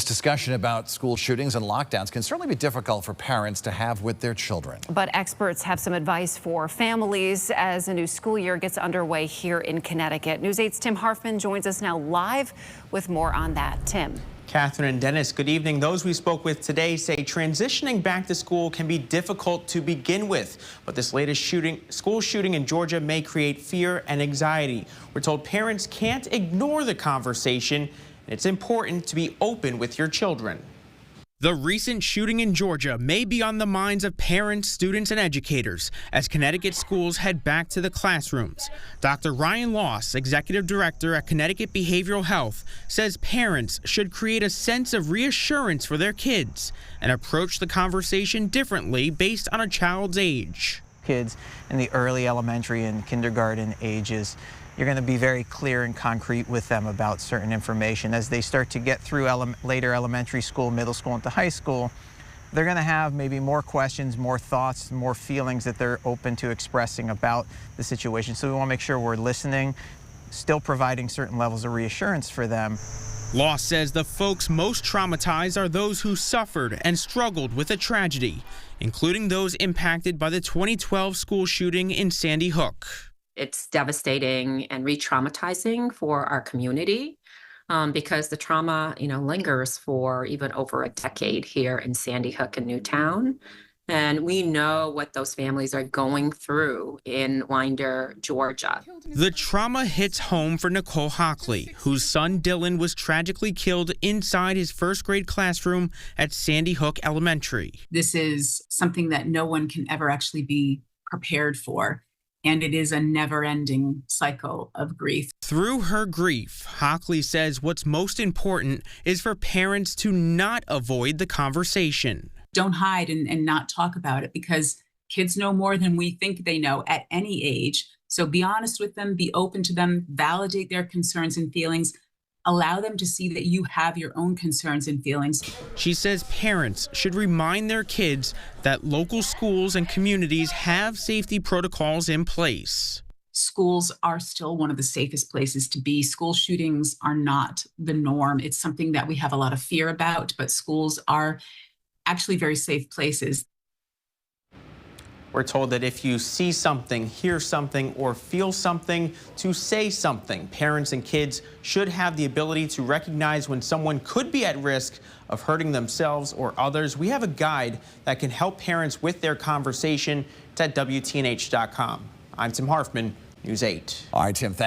discussion about school shootings and lockdowns can certainly be difficult for parents to have with their children. But experts have some advice for families as a new school year gets underway here in Connecticut. News 8's Tim Harfman joins us now live with more on that. Tim. Catherine and Dennis, good evening. Those we spoke with today say transitioning back to school can be difficult to begin with. But this latest school shooting in Georgia may create fear and anxiety. We're told parents can't ignore the conversation, and it's important to be open with your children. The recent shooting in Georgia may be on the minds of parents, students, and educators as Connecticut schools head back to the classrooms. Dr. Ryan Loss, executive director at Connecticut Behavioral Health, says parents should create a sense of reassurance for their kids and approach the conversation differently based on a child's age. Kids in the early elementary and kindergarten ages, you're going to be very clear and concrete with them about certain information. As they start to get through later elementary school, middle school, into high school, they're going to have maybe more questions, more thoughts, more feelings that they're open to expressing about the situation. So we want to make sure we're listening, still providing certain levels of reassurance for them. Loss says the folks most traumatized are those who suffered and struggled with a tragedy, including those impacted by the 2012 school shooting in Sandy Hook. It's devastating and re-traumatizing for our community because the trauma, lingers for even over a decade here in Sandy Hook and Newtown. And we know what those families are going through in Winder, Georgia. The trauma hits home for Nicole Hawley, whose son Dylan was tragically killed inside his first grade classroom at Sandy Hook Elementary. This is something that no one can ever actually be prepared for. And it is a never-ending cycle of grief. Through her grief, Hawley says what's most important is for parents to not avoid the conversation. Don't hide and not talk about it, because kids know more than we think they know at any age. So be honest with them, be open to them, validate their concerns and feelings. Allow them to see that you have your own concerns and feelings. She says parents should remind their kids that local schools and communities have safety protocols in place. Schools are still one of the safest places to be. School shootings are not the norm. It's something that we have a lot of fear about, but schools are actually very safe places. We're told that if you see something, hear something, or feel something, to say something. Parents and kids should have the ability to recognize when someone could be at risk of hurting themselves or others. We have a guide that can help parents with their conversation. It's at WTNH.com. I'm Tim Harfman, News 8. All right, Tim, thanks.